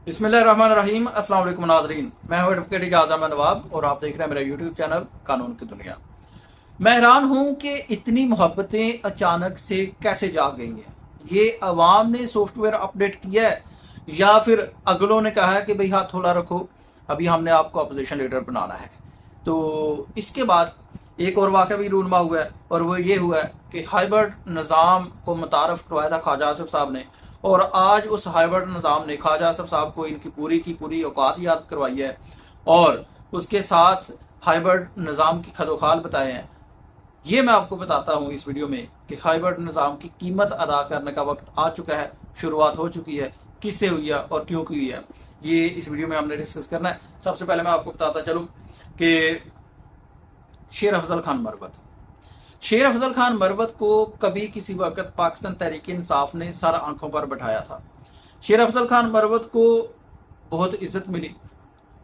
बिस्मिल्लाहिर्रहमानिर्रहीम। अस्सलाम वालेकुम नाज़रीन, मैं हूं एडवोकेट इजाज़ अहमद नवाब और आप देख रहे हैं मेरा यूट्यूब चैनल कानून की दुनिया। मैं हैरान हूं कि इतनी मोहब्बतें अचानक से कैसे जाग गई हैं। ये अवाम ने सॉफ्टवेयर अपडेट किया है या फिर अगलों ने कहा है कि भाई हाथ थोड़ा रखो, अभी हमने आपको अपोजिशन लीडर बनाना है। तो इसके बाद एक और वाक़या भी रूनमा हुआ है और वो ये हुआ है कि हाइब्रिड निज़ाम को मुतारफ़ करवाया था ख्वाजा आसिफ साहब ने, और आज उस हाइब्रिड निज़ाम ने ख्वाजा आसिफ साहब को इनकी पूरी की पूरी औकात याद करवाई है और उसके साथ हाइब्रिड निज़ाम की खदोखाल बताए हैं। ये मैं आपको बताता हूँ इस वीडियो में कि हाइब्रिड निज़ाम की कीमत अदा करने का वक्त आ चुका है, शुरुआत हो चुकी है, किससे हुई है और क्यों की हुई है, ये इस वीडियो में हमने डिस्कस करना है। सबसे पहले मैं आपको बताता चलूँ कि शेर अफजल खान मरवत, शेर अफजल खान मरवत को कभी किसी वक्त पाकिस्तान तहरीक इंसाफ ने सर आंखों पर बैठाया था। शेर अफजल खान मरवत को बहुत इज्जत मिली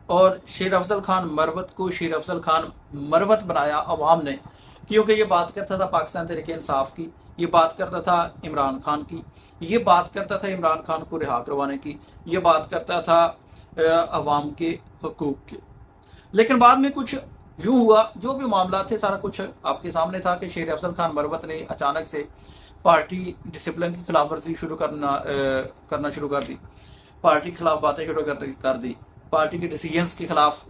और शेर अफजल खान मरवत को शेर अफजल खान मरवत बनाया अवाम ने, क्योंकि ये बात करता था पाकिस्तान तहरीक इंसाफ की, ये बात करता था इमरान खान की, ये बात करता था इमरान खान को रिहा करवाने की, ये बात करता था अवाम के हकूक की। लेकिन बाद में कुछ यूं हुआ, जो भी मामला थे सारा कुछ आपके सामने था कि शेर अफजल खान मरवत ने अचानक से पार्टी डिसिप्लिन की खिलाफ वर्जी करना शुरू कर दी, पार्टी के खिलाफ बातें शुरू कर दी, पार्टी के डिसीजंस के खिलाफ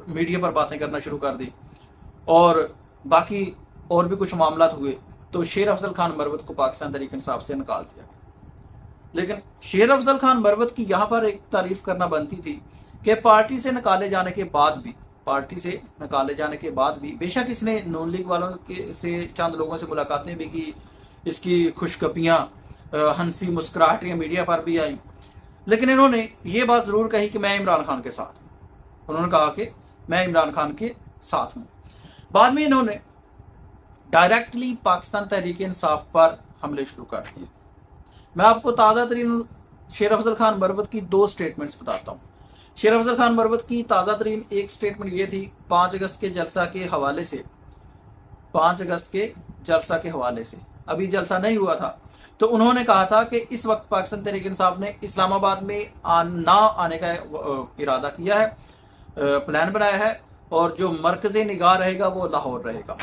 मीडिया पर बातें करना शुरू कर दी और बाकी और भी कुछ मामला हुए। तो शेर अफजल खान मरवत को पाकिस्तान तहरीक इंसाफ से निकाल दिया। लेकिन शेर अफजल खान मरवत की यहां पर एक तारीफ करना बनती थी कि पार्टी से निकाले जाने के बाद भी बेशक इसने नून लीग वालों के से चंद लोगों से मुलाकातें भी की, इसकी खुशखबियां हंसी मुस्कुराहटें मीडिया पर भी आई, लेकिन इन्होंने ये बात जरूर कही कि मैं इमरान खान के साथ, उन्होंने कहा कि मैं इमरान खान के साथ हूं। बाद में इन्होंने डायरेक्टली पाकिस्तान तहरीक इंसाफ पर हमले शुरू कर दिए। मैं आपको ताज़ा तरीन शेर अफजल खान मरवत की दो स्टेटमेंट्स बताता हूँ। शेर अफजल खान मरवत की ताज़ा तरीन एक स्टेटमेंट ये थी 5 अगस्त के जलसा के हवाले से, 5 अगस्त के जलसा के हवाले से, अभी जलसा नहीं हुआ था, तो उन्होंने कहा था कि इस वक्त पाकिस्तान तहरीक इंसाफ ने इस्लामाबाद में ना आने का इरादा किया है, प्लान बनाया है, और जो मरकज़े निगाह रहेगा वो लाहौर रहेगा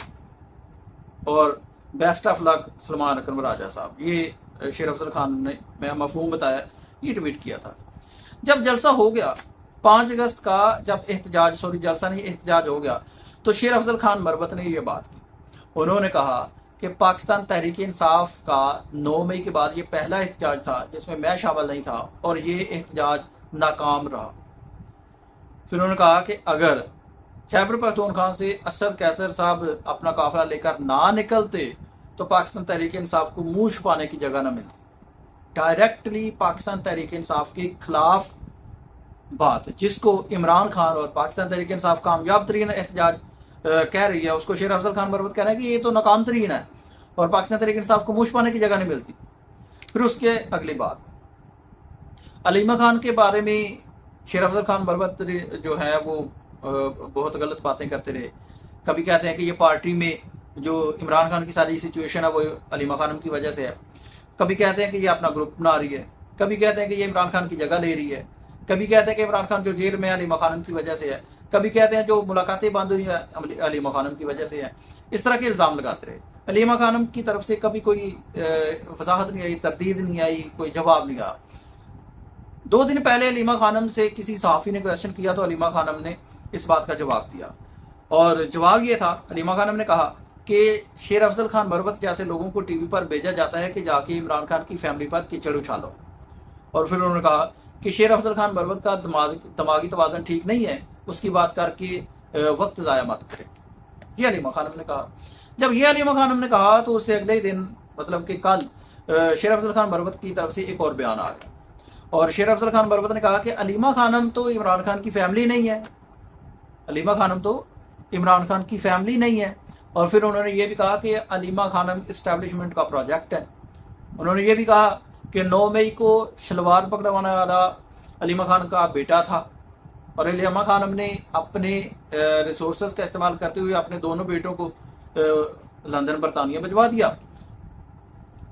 और बेस्ट ऑफ लक सलमान अकरम राजा साहब। ये शेर अफजल खान ने मैं मफहूम बताया, ये ट्वीट किया था। जब जलसा हो गया 5 अगस्त का, जब जलसा नहीं एहतजाज हो गया, तो शेर अफजल खान मरवत ने यह बात की। उन्होंने कहा कि पाकिस्तान तहरीक इंसाफ का 9 मई के बाद ये पहला एहतजाज था जिसमें मैं शामिल नहीं था और ये एहतजाज नाकाम रहा। फिर उन्होंने कहा कि अगर खैबर पख्तूनख्वा से असद कैसर साहब अपना काफिला लेकर ना निकलते तो पाकिस्तान तहरीक इंसाफ को मुंह छुपाने की जगह न मिलती। डायरेक्टली पाकिस्तान तहरीक इंसाफ के खिलाफ बात, जिसको इमरान खान और पाकिस्तान तहरीक इंसाफ कामयाब तरीन एहतजाज कह रही है, उसको शेर अफजल खान मरवत कह रहे हैं कि ये तो नाकाम तरीन है और पाकिस्तान तहरीक इंसाफ को मुंह छुपाने की जगह नहीं मिलती। फिर उसके अगली बात, अलीमा खान के बारे में शेर अफजल खान मरवत जो है वो बहुत गलत बातें करते रहे। कभी कहते हैं कि ये पार्टी में जो इमरान खान की सारी सिचुएशन है वो अलीमा खानम की वजह से है, कभी कहते हैं कि ये अपना ग्रुप बना रही है, कभी कहते हैं कि ये इमरान खान की जगह ले रही है, कभी कहते हैं कि इमरान खान जो जेल में अलीमा खानम की वजह से है, कभी कहते हैं जो मुलाकातें बंद हुई है अलीमा खानम की वजह से है। इस तरह के इल्ज़ाम लगाते रहे। अलीमा खानम की तरफ से कभी कोई वजाहत नहीं आई, तरदीद नहीं आई, कोई जवाब नहीं आया। 2 दिन पहले अलीमा खानम से किसी सहाफ़ी ने क्वेश्चन किया तो अलीमा खानम ने इस बात का जवाब दिया और जवाब ये था, अलीमा खानम ने कहा कि शेर अफजल खान मरवत जैसे लोगों को टीवी पर भेजा जाता है कि जाके इमरान खान की फैमिली पर कीचड़ उछालो। और फिर उन्होंने कहा कि शेर अफजल खान मरवत का दिमागी तवाज़न ठीक नहीं है, उसकी बात करके वक्त ज़ाया मत करें। ये अलीमा खानम ने कहा। जब ये अलीमा खानम ने कहा तो उससे अगले दिन, मतलब कि कल, शेर अफजल खान मरवत की तरफ से एक और बयान आ गया और शेर अफजल खान मरवत ने कहा कि अलीमा खानम तो इमरान खान की फैमिली नहीं है, अलीमा खानम तो इमरान खान की फैमिली नहीं है। और फिर उन्होंने ये भी कहा कि अलीमा खानम इस्टेब्लिशमेंट का प्रोजेक्ट है। उन्होंने ये भी कहा कि 9 मई को शलवार पकड़वाने वाला अलीमा खान का बेटा था और अलीमा खानम ने अपने रिसोर्सेज का इस्तेमाल करते हुए अपने दोनों बेटों को लंदन बरतानिया भिजवा दिया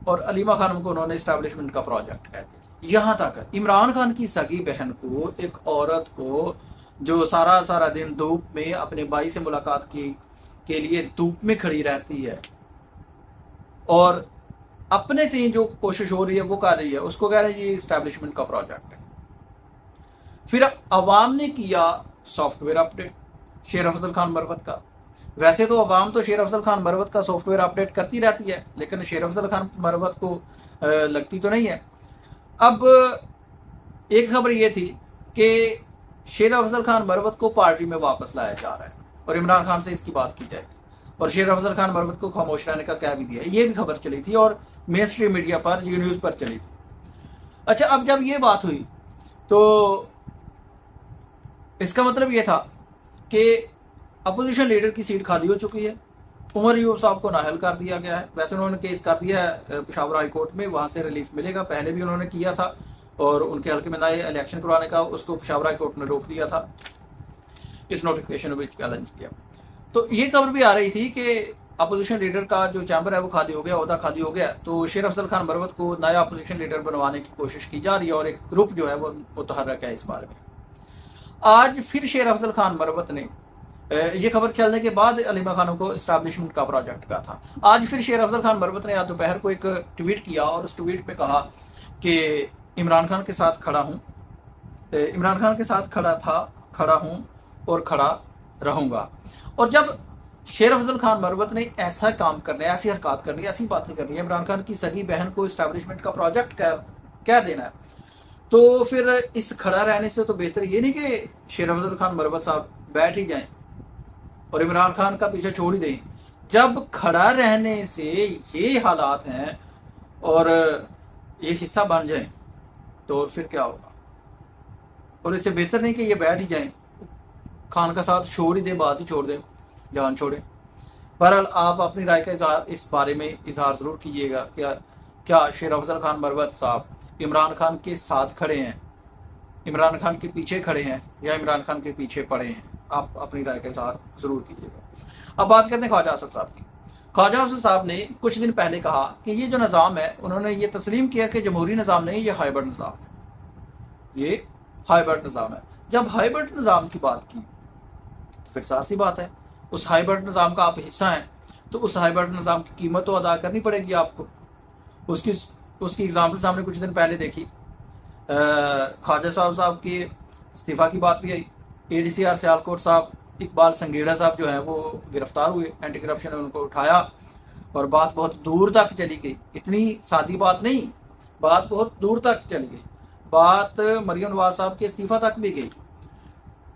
और अलीमा खानम को उन्होंने इस्टेब्लिशमेंट का प्रोजेक्ट कह दिया। यहां तक इमरान खान की सगी बहन को, एक औरत को जो सारा सारा दिन धूप में अपने भाई से मुलाकात की के लिए धूप में खड़ी रहती है और अपने तीन जो कोशिश हो रही है वो कर रही है, उसको कह रहे हैं ये इस्टेब्लिशमेंट का प्रोजेक्ट है। फिर अवाम ने किया सॉफ्टवेयर अपडेट शेर अफजल खान मरवत का। वैसे तो अवाम तो शेर अफजल खान मरवत का सॉफ्टवेयर अपडेट करती रहती है, लेकिन शेर अफजल खान मरवत को लगती तो नहीं है। अब एक खबर ये थी कि शेर अफजल खान मरवत को पार्टी में वापस लाया जा रहा है और इमरान खान से इसकी बात की जाएगी और शेर अफजल खान मरवत को खामोश रहने का कह भी दिया। ये भी खबर चली थी और मेन स्ट्रीम मीडिया पर, जी न्यूज पर चली थी। अच्छा, अब जब ये बात हुई तो इसका मतलब ये था कि अपोजिशन लीडर की सीट खाली हो चुकी है। उमर यूब साहब को नाअहल कर दिया गया है। वैसे उन्होंने केस कर दिया है पेशावर हाई कोर्ट में, वहां से रिलीफ मिलेगा। पहले भी उन्होंने किया था और उनके हल्के में नए इलेक्शन करवाने का उसको पेशावर हाई कोर्ट ने रोक दिया था, इस नोटिफिकेशन में चैलेंज किया। तो ये खबर भी आ रही थी कि अपोजिशन लीडर का जो चैम्बर है वो खाली हो गया, ओहदा खाली हो गया, तो शेर अफजल खान मरवत को नया अपोजिशन लीडर बनवाने की कोशिश की जा रही है और एक ग्रुप जो है वो मुतहर्रक है इस बारे में। आज फिर शेर अफजल खान मरवत ने, ये खबर चलने के बाद अलीमा खानों को एस्टैब्लिशमेंट का प्रोजेक्ट का था, आज फिर शेर अफजल खान मरवत ने आज दोपहर को एक ट्वीट किया और उस ट्वीट पे कहा कि इमरान खान के साथ खड़ा हूं, इमरान खान के साथ खड़ा हूं और खड़ा रहूंगा। और जब शेर अफजल खान मरवत ने ऐसा काम करना है, ऐसी हरकत करनी है, ऐसी बातें करनी है, इमरान खान की सगी बहन को एस्टैब्लिशमेंट का प्रोजेक्ट कह देना है, तो फिर इस खड़ा रहने से तो बेहतर ये नहीं कि शेर अफजल खान मरवत साहब बैठ ही जाएं और इमरान खान का पीछे छोड़ ही दें। जब खड़ा रहने से ये हालात हैं और ये हिस्सा बन जाएं तो फिर क्या होगा। और इससे बेहतर नहीं कि ये बैठ ही जाएं, खान का साथ छोड़ ही दे, बात ही छोड़ दें, जान छोड़े। बहरहाल आप अपनी राय का इजहार इस बारे में इजहार जरूर कीजिएगा। क्या शेर अफजल खान मरवत साहब इमरान खान के साथ खड़े हैं, इमरान खान के पीछे खड़े हैं या इमरान खान के पीछे पड़े हैं? आप अपनी राय का इजहार जरूर कीजिएगा। अब बात करते हैं ख्वाजा आसिफ साहब की। ख्वाजा आसिफ साहब ने कुछ दिन पहले कहा कि ये जो निज़ाम है, उन्होंने ये तस्लीम किया कि जमहूरी निज़ाम नहीं, ये हाइब्रिड निज़ाम है, ये हाइब्रिड निज़ाम है। जब हाइब्रिड निज़ाम की बात की तो फिर सासी बात है, उस हाइब्रिड निज़ाम का आप हिस्सा हैं तो उस हाइब्रिड निज़ाम की कीमत तो अदा करनी पड़ेगी आपको। उसकी एग्जाम्पल सामने कुछ दिन पहले देखी, ख्वाजा साहब की इस्तीफा की बात भी आई। ADCR सियालकोट साहब इकबाल संगेड़ा साहब जो है वो गिरफ्तार हुए, एंटी करप्शन ने उनको उठाया और बात बहुत दूर तक चली गई। इतनी सादी बात नहीं, बात बहुत दूर तक चली गई। बात मरियम नवाज साहब के इस्तीफा तक भी गई।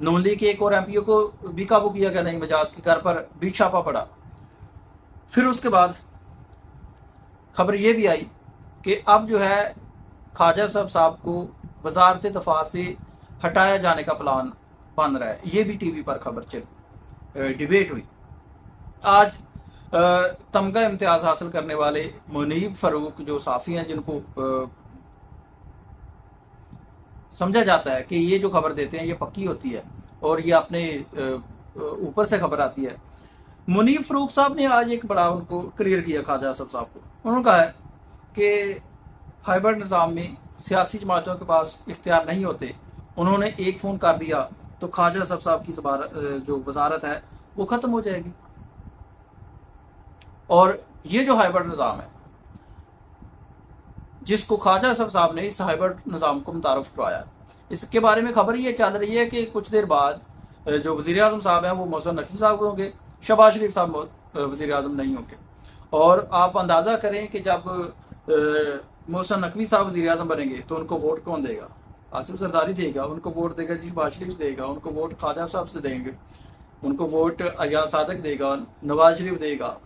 नून लीग के एक और MPO को भी काबू किया गया, नहीं मजाज के घर पर भी छापा पड़ा। फिर उसके बाद खबर ये भी आई कि अब जो है ख्वाजा साहब को वजारत दफा से हटाया जाने का प्लान बन रहा है। ये भी टीवी पर खबर चली, डिबेट हुई। आज तमगा इम्तियाज हासिल करने वाले मुनीब फरूक जो साफी हैं, जिनको समझा जाता है कि ये जो खबर देते हैं ये पक्की होती है और ये अपने ऊपर से खबर आती है, मुनीब फरूक साहब ने आज एक बड़ा उनको क्लियर किया ख्वाजा आसिफ साहब को। उन्होंने कहा है कि हाइब्रिड निज़ाम में सियासी जमातों के पास इख्तियार नहीं होते। उन्होंने एक फ़ोन कर दिया तो ख्वाजा साहब की जो वजारत है वो ख़त्म हो जाएगी। और ये जो हाइब्रिड निज़ाम है जिसको ख्वाजा साहब ने इस हाइब्रिड निज़ाम को मुतारफ करवाया, इसके बारे में खबर ये चल रही है कि कुछ देर बाद जो वज़ीर आज़म साहब हैं वो मोहसिन नकवी साहब होंगे, शहबाज शरीफ साहब वज़ीर आज़म नहीं होंगे। और आप अंदाज़ा करें कि जब मोहसिन नकवी साहब वज़ीर आज़म बनेंगे तो उनको वोट कौन देगा? आसिफ जरदारी देगा, उनको वोट देगा जी शहबाज शरीफ देगा, उनको वोट ख्वाजा साहब से देंगे, उनको वोट अयाज सादक देगा, नवाज शरीफ देगा।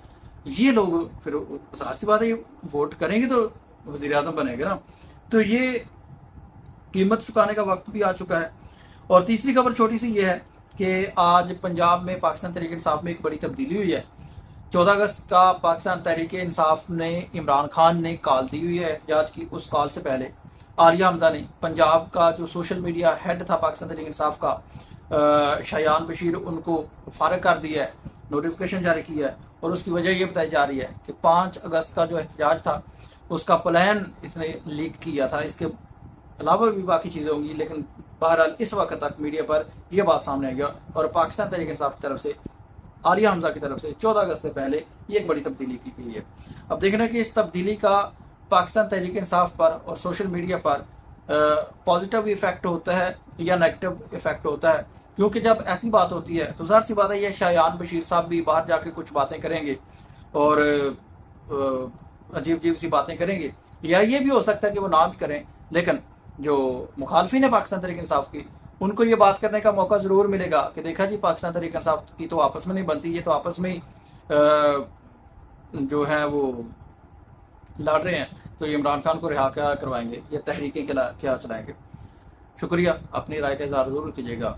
ये लोग फिर सी बात है वोट करेंगे तो वज़ीर आज़म बनेंगे ना। तो ये कीमत चुकाने का वक्त भी आ चुका है। और तीसरी खबर छोटी सी ये है कि आज पंजाब में पाकिस्तान तहरीक इंसाफ में एक बड़ी तब्दीली हुई है। 14 अगस्त का पाकिस्तान तहरीक इंसाफ ने इमरान खान ने कॉल दी हुई है एहतजाज की। उस कॉल से पहले आलिया हमजा ने पंजाब का जो सोशल मीडिया हेड था पाकिस्तान तहरीक इंसाफ का शायान बशीर, उनको फारग कर दिया है, नोटिफिकेशन जारी किया है। और उसकी वजह यह बताई जा रही है कि 5 अगस्त का जो एहतजाज था उसका प्लान इसने लीक किया था। इसके अलावा भी बाकी चीज़ें होंगी, लेकिन बहरहाल इस वक्त तक मीडिया पर यह बात सामने आई है और पाकिस्तान तहरीक इंसाफ की तरफ से आलिया हमजा की तरफ से 14 अगस्त से पहले ये एक बड़ी तब्दीली की गई है। अब देखना कि इस तब्दीली का पाकिस्तान तहरीक इंसाफ पर और सोशल मीडिया पर पॉजिटिव इफेक्ट होता है या नेगेटिव इफेक्ट होता है, क्योंकि जब ऐसी बात होती है तो ज़ाहिर सी बात है, यह शायान बशीर साहब भी बाहर जाके कुछ बातें करेंगे और अजीब अजीब सी बातें करेंगे, या ये भी हो सकता है कि वो ना भी करें, लेकिन जो मुखालफिन है पाकिस्तान तहरीक इंसाफ की, उनको ये बात करने का मौका जरूर मिलेगा कि देखा जी पाकिस्तान तहरीक इंसाफ की तो आपस में नहीं बनती, ये तो आपस में ही जो है वो लड़ रहे हैं, तो ये इमरान खान को रिहा क्या करवाएंगे, ये तहरीकें क्या चलाएंगे। शुक्रिया, अपनी राय का इजहार जरूर कीजिएगा।